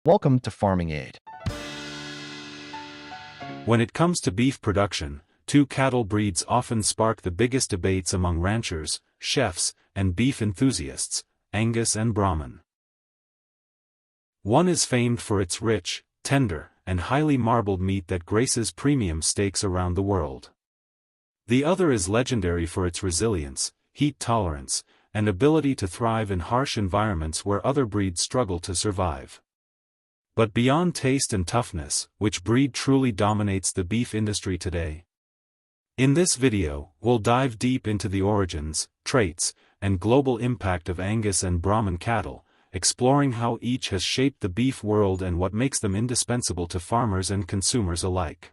Welcome to Farming Aid. When it comes to beef production, two cattle breeds often spark the biggest debates among ranchers, chefs, and beef enthusiasts, Angus and Brahman. One is famed for its rich, tender, and highly marbled meat that graces premium steaks around the world. The other is legendary for its resilience, heat tolerance, and ability to thrive in harsh environments where other breeds struggle to survive. But beyond taste and toughness, which breed truly dominates the beef industry today? In this video, we'll dive deep into the origins, traits, and global impact of Angus and Brahman cattle, exploring how each has shaped the beef world and what makes them indispensable to farmers and consumers alike.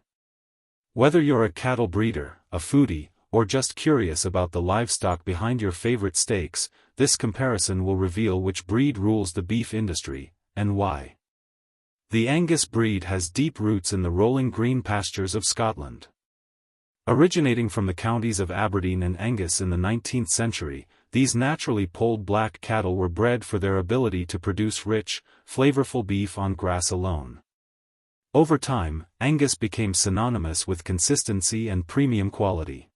Whether you're a cattle breeder, a foodie, or just curious about the livestock behind your favorite steaks, this comparison will reveal which breed rules the beef industry, and why. The Angus breed has deep roots in the rolling green pastures of Scotland. Originating from the counties of Aberdeen and Angus in the 19th century, these naturally polled black cattle were bred for their ability to produce rich, flavorful beef on grass alone. Over time, Angus became synonymous with consistency and premium quality.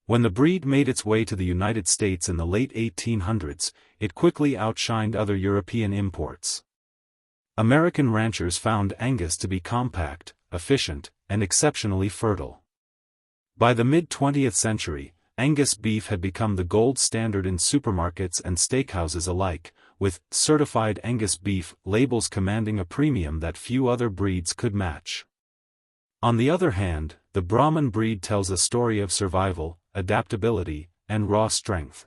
When the breed made its way to the United States in the late 1800s, it quickly outshined other European imports. American ranchers found Angus to be compact, efficient, and exceptionally fertile. By the mid-20th century, Angus beef had become the gold standard in supermarkets and steakhouses alike, with certified Angus beef labels commanding a premium that few other breeds could match. On the other hand, the Brahman breed tells a story of survival, adaptability, and raw strength.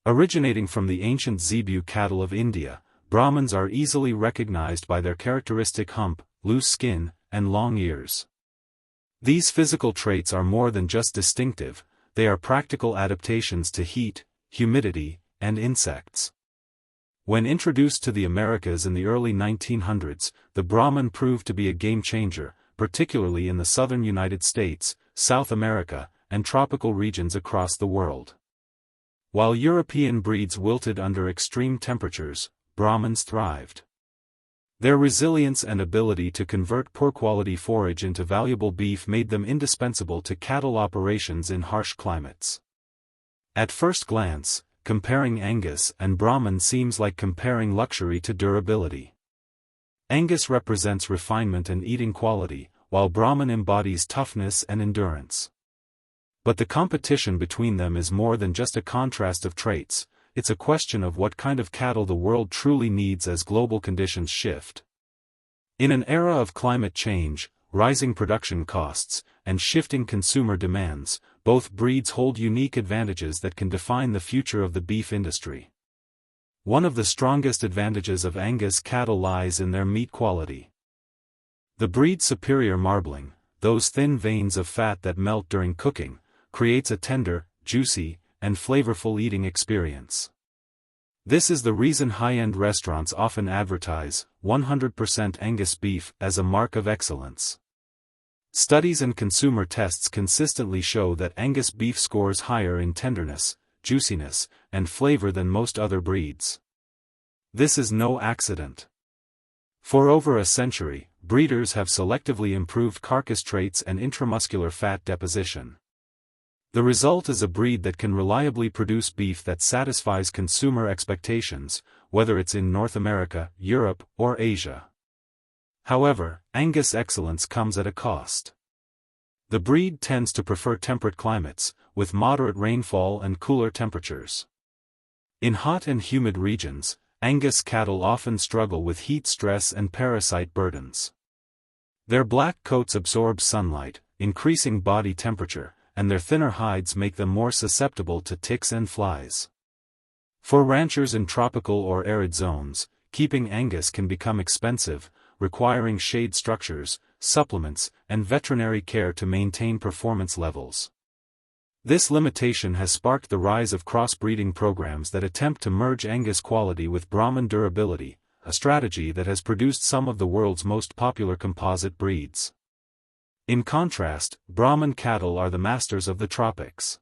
Originating from the ancient zebu cattle of India, Brahmans are easily recognized by their characteristic hump, loose skin, and long ears. These physical traits are more than just distinctive, they are practical adaptations to heat, humidity, and insects. When introduced to the Americas in the early 1900s, the Brahman proved to be a game-changer, particularly in the southern United States, South America, and tropical regions across the world. While European breeds wilted under extreme temperatures, Brahmans thrived. Their resilience and ability to convert poor-quality forage into valuable beef made them indispensable to cattle operations in harsh climates. At first glance, comparing Angus and Brahman seems like comparing luxury to durability. Angus represents refinement and eating quality, while Brahman embodies toughness and endurance. But the competition between them is more than just a contrast of traits. It's a question of what kind of cattle the world truly needs as global conditions shift. In an era of climate change, rising production costs, and shifting consumer demands, both breeds hold unique advantages that can define the future of the beef industry. One of the strongest advantages of Angus cattle lies in their meat quality. The breed's superior marbling, those thin veins of fat that melt during cooking, creates a tender, juicy, and flavorful eating experience. This is the reason high-end restaurants often advertise 100% Angus beef as a mark of excellence. Studies and consumer tests consistently show that Angus beef scores higher in tenderness, juiciness, and flavor than most other breeds. This is no accident. For over a century, breeders have selectively improved carcass traits and intramuscular fat deposition. The result is a breed that can reliably produce beef that satisfies consumer expectations, whether it's in North America, Europe, or Asia. However, Angus excellence comes at a cost. The breed tends to prefer temperate climates, with moderate rainfall and cooler temperatures. In hot and humid regions, Angus cattle often struggle with heat stress and parasite burdens. Their black coats absorb sunlight, increasing body temperature, and their thinner hides make them more susceptible to ticks and flies. For ranchers in tropical or arid zones, keeping Angus can become expensive, requiring shade structures, supplements, and veterinary care to maintain performance levels. This limitation has sparked the rise of crossbreeding programs that attempt to merge Angus quality with Brahman durability, a strategy that has produced some of the world's most popular composite breeds. In contrast, Brahman cattle are the masters of the tropics.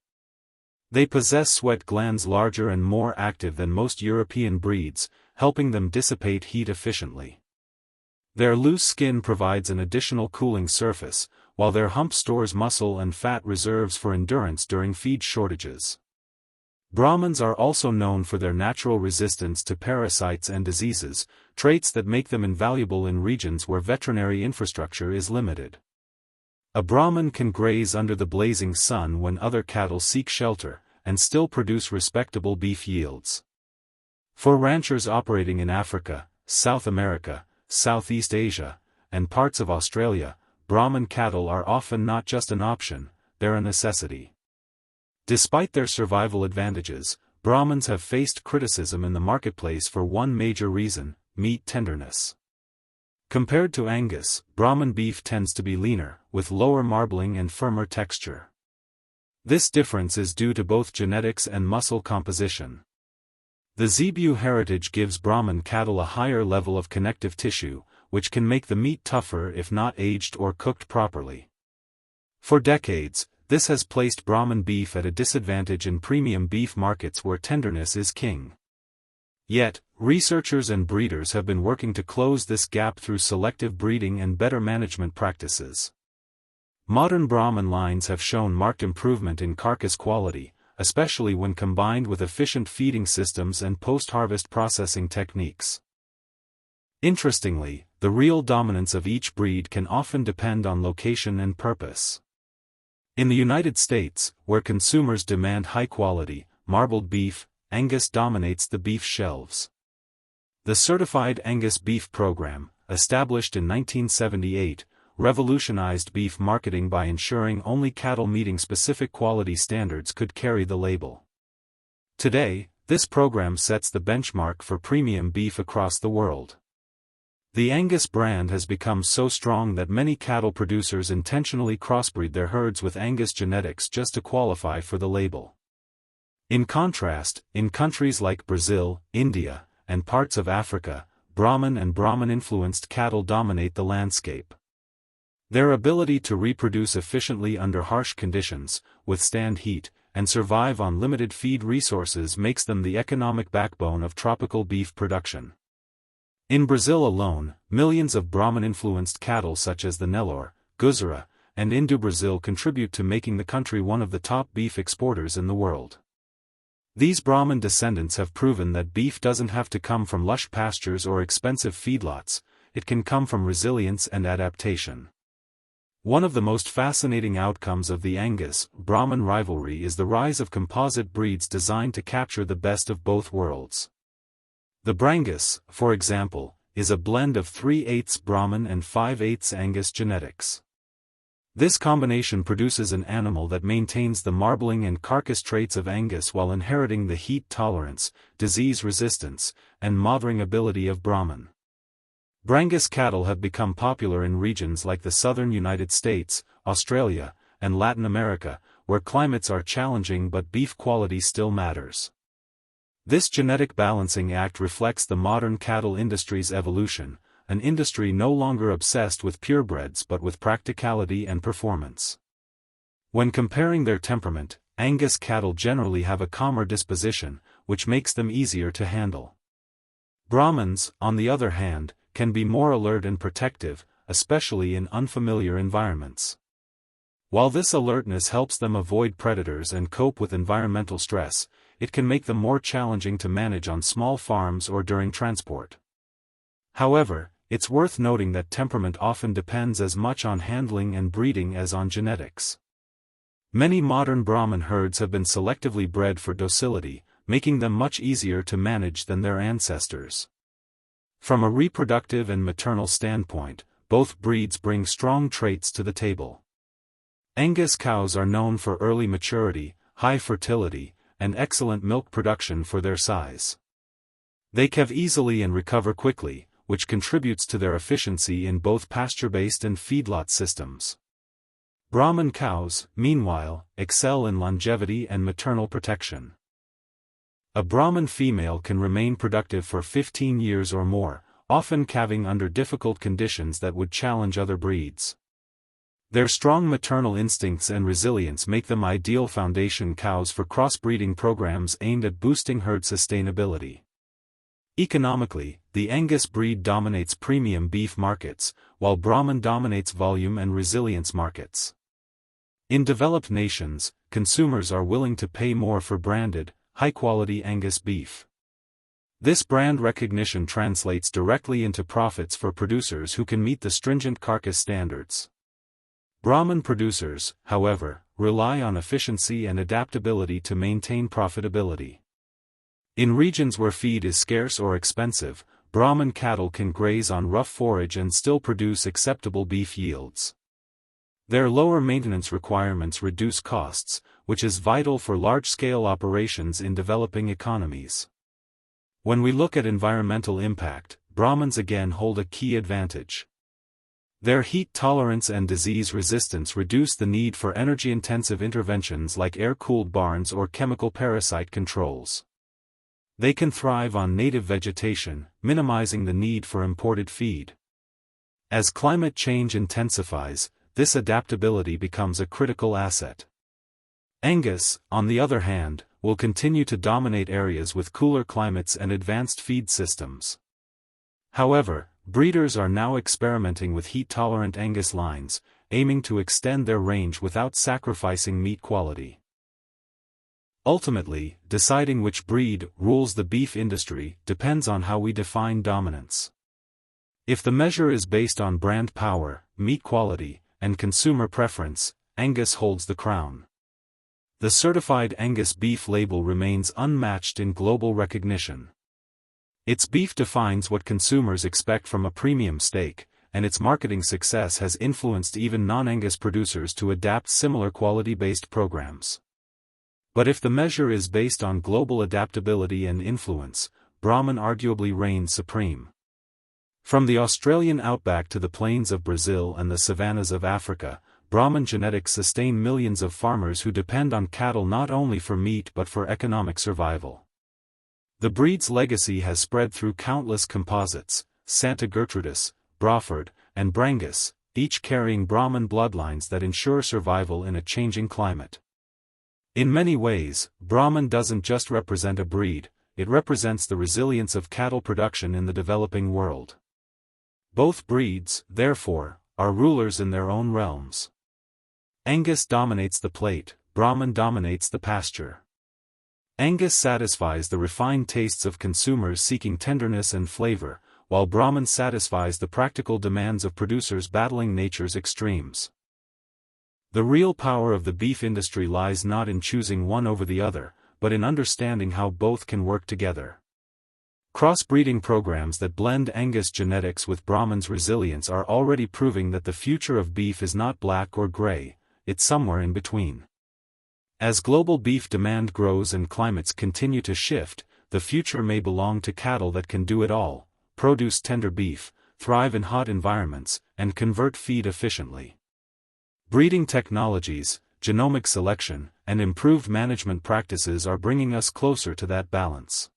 They possess sweat glands larger and more active than most European breeds, helping them dissipate heat efficiently. Their loose skin provides an additional cooling surface, while their hump stores muscle and fat reserves for endurance during feed shortages. Brahmans are also known for their natural resistance to parasites and diseases, traits that make them invaluable in regions where veterinary infrastructure is limited. A Brahman can graze under the blazing sun when other cattle seek shelter, and still produce respectable beef yields. For ranchers operating in Africa, South America, Southeast Asia, and parts of Australia, Brahman cattle are often not just an option, they're a necessity. Despite their survival advantages, Brahmans have faced criticism in the marketplace for one major reason: meat tenderness. Compared to Angus, Brahman beef tends to be leaner, with lower marbling and firmer texture. This difference is due to both genetics and muscle composition. The Zebu heritage gives Brahman cattle a higher level of connective tissue, which can make the meat tougher if not aged or cooked properly. For decades, this has placed Brahman beef at a disadvantage in premium beef markets where tenderness is king. Yet, researchers and breeders have been working to close this gap through selective breeding and better management practices. Modern Brahman lines have shown marked improvement in carcass quality, especially when combined with efficient feeding systems and post-harvest processing techniques. Interestingly, the real dominance of each breed can often depend on location and purpose. In the United States, where consumers demand high-quality, marbled beef, Angus dominates the beef shelves. The Certified Angus Beef Program, established in 1978, revolutionized beef marketing by ensuring only cattle meeting specific quality standards could carry the label. Today, this program sets the benchmark for premium beef across the world. The Angus brand has become so strong that many cattle producers intentionally crossbreed their herds with Angus genetics just to qualify for the label. In contrast, in countries like Brazil, India, and parts of Africa, Brahman and Brahman-influenced cattle dominate the landscape. Their ability to reproduce efficiently under harsh conditions, withstand heat, and survive on limited feed resources makes them the economic backbone of tropical beef production. In Brazil alone, millions of Brahman-influenced cattle such as the Nelore, Guzera, and Indu Brazil contribute to making the country one of the top beef exporters in the world. These Brahman descendants have proven that beef doesn't have to come from lush pastures or expensive feedlots, it can come from resilience and adaptation. One of the most fascinating outcomes of the Angus-Brahman rivalry is the rise of composite breeds designed to capture the best of both worlds. The Brangus, for example, is a blend of 3/8 Brahman and 5/8 Angus genetics. This combination produces an animal that maintains the marbling and carcass traits of Angus while inheriting the heat tolerance, disease resistance, and mothering ability of Brahman. Brangus cattle have become popular in regions like the southern United States, Australia, and Latin America, where climates are challenging but beef quality still matters. This genetic balancing act reflects the modern cattle industry's evolution, an industry no longer obsessed with purebreds but with practicality and performance. When comparing their temperament, Angus cattle generally have a calmer disposition, which makes them easier to handle. Brahmans, on the other hand, can be more alert and protective, especially in unfamiliar environments. While this alertness helps them avoid predators and cope with environmental stress, it can make them more challenging to manage on small farms or during transport. However, it's worth noting that temperament often depends as much on handling and breeding as on genetics. Many modern Brahman herds have been selectively bred for docility, making them much easier to manage than their ancestors. From a reproductive and maternal standpoint, both breeds bring strong traits to the table. Angus cows are known for early maturity, high fertility, and excellent milk production for their size. They calve easily and recover quickly, which contributes to their efficiency in both pasture-based and feedlot systems. Brahman cows, meanwhile, excel in longevity and maternal protection. A Brahman female can remain productive for 15 years or more, often calving under difficult conditions that would challenge other breeds. Their strong maternal instincts and resilience make them ideal foundation cows for crossbreeding programs aimed at boosting herd sustainability. Economically, the Angus breed dominates premium beef markets, while Brahman dominates volume and resilience markets. In developed nations, consumers are willing to pay more for branded, high-quality Angus beef. This brand recognition translates directly into profits for producers who can meet the stringent carcass standards. Brahman producers, however, rely on efficiency and adaptability to maintain profitability. In regions where feed is scarce or expensive, Brahman cattle can graze on rough forage and still produce acceptable beef yields. Their lower maintenance requirements reduce costs, which is vital for large-scale operations in developing economies. When we look at environmental impact, Brahmans again hold a key advantage. Their heat tolerance and disease resistance reduce the need for energy-intensive interventions like air-cooled barns or chemical parasite controls. They can thrive on native vegetation, minimizing the need for imported feed. As climate change intensifies, this adaptability becomes a critical asset. Angus, on the other hand, will continue to dominate areas with cooler climates and advanced feed systems. However, breeders are now experimenting with heat-tolerant Angus lines, aiming to extend their range without sacrificing meat quality. Ultimately, deciding which breed rules the beef industry depends on how we define dominance. If the measure is based on brand power, meat quality, and consumer preference, Angus holds the crown. The certified Angus beef label remains unmatched in global recognition. Its beef defines what consumers expect from a premium steak, and its marketing success has influenced even non-Angus producers to adapt similar quality-based programs. But if the measure is based on global adaptability and influence, Brahman arguably reigns supreme. From the Australian outback to the plains of Brazil and the savannas of Africa, Brahman genetics sustain millions of farmers who depend on cattle not only for meat but for economic survival. The breed's legacy has spread through countless composites, Santa Gertrudis, Braford, and Brangus, each carrying Brahman bloodlines that ensure survival in a changing climate. In many ways, Brahman doesn't just represent a breed, it represents the resilience of cattle production in the developing world. Both breeds, therefore, are rulers in their own realms. Angus dominates the plate, Brahman dominates the pasture. Angus satisfies the refined tastes of consumers seeking tenderness and flavor, while Brahman satisfies the practical demands of producers battling nature's extremes. The real power of the beef industry lies not in choosing one over the other, but in understanding how both can work together. Crossbreeding programs that blend Angus genetics with Brahman's resilience are already proving that the future of beef is not black or gray, it's somewhere in between. As global beef demand grows and climates continue to shift, the future may belong to cattle that can do it all: produce tender beef, thrive in hot environments, and convert feed efficiently. Breeding technologies, genomic selection, and improved management practices are bringing us closer to that balance.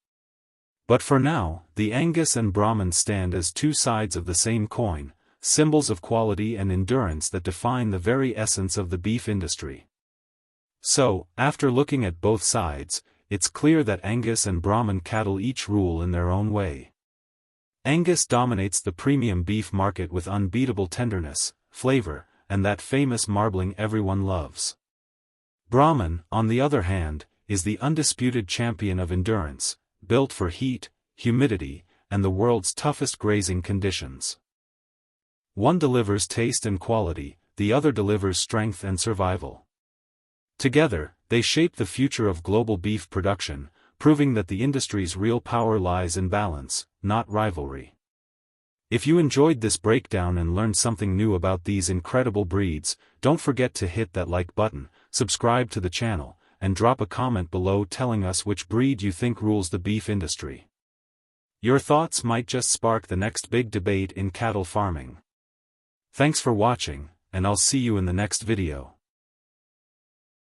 But for now, the Angus and Brahman stand as two sides of the same coin, symbols of quality and endurance that define the very essence of the beef industry. So, after looking at both sides, it's clear that Angus and Brahman cattle each rule in their own way. Angus dominates the premium beef market with unbeatable tenderness, flavor, and that famous marbling everyone loves. Brahman, on the other hand, is the undisputed champion of endurance, built for heat, humidity, and the world's toughest grazing conditions. One delivers taste and quality, the other delivers strength and survival. Together, they shape the future of global beef production, proving that the industry's real power lies in balance, not rivalry. If you enjoyed this breakdown and learned something new about these incredible breeds, don't forget to hit that like button, subscribe to the channel, and drop a comment below telling us which breed you think rules the beef industry. Your thoughts might just spark the next big debate in cattle farming. Thanks for watching, and I'll see you in the next video.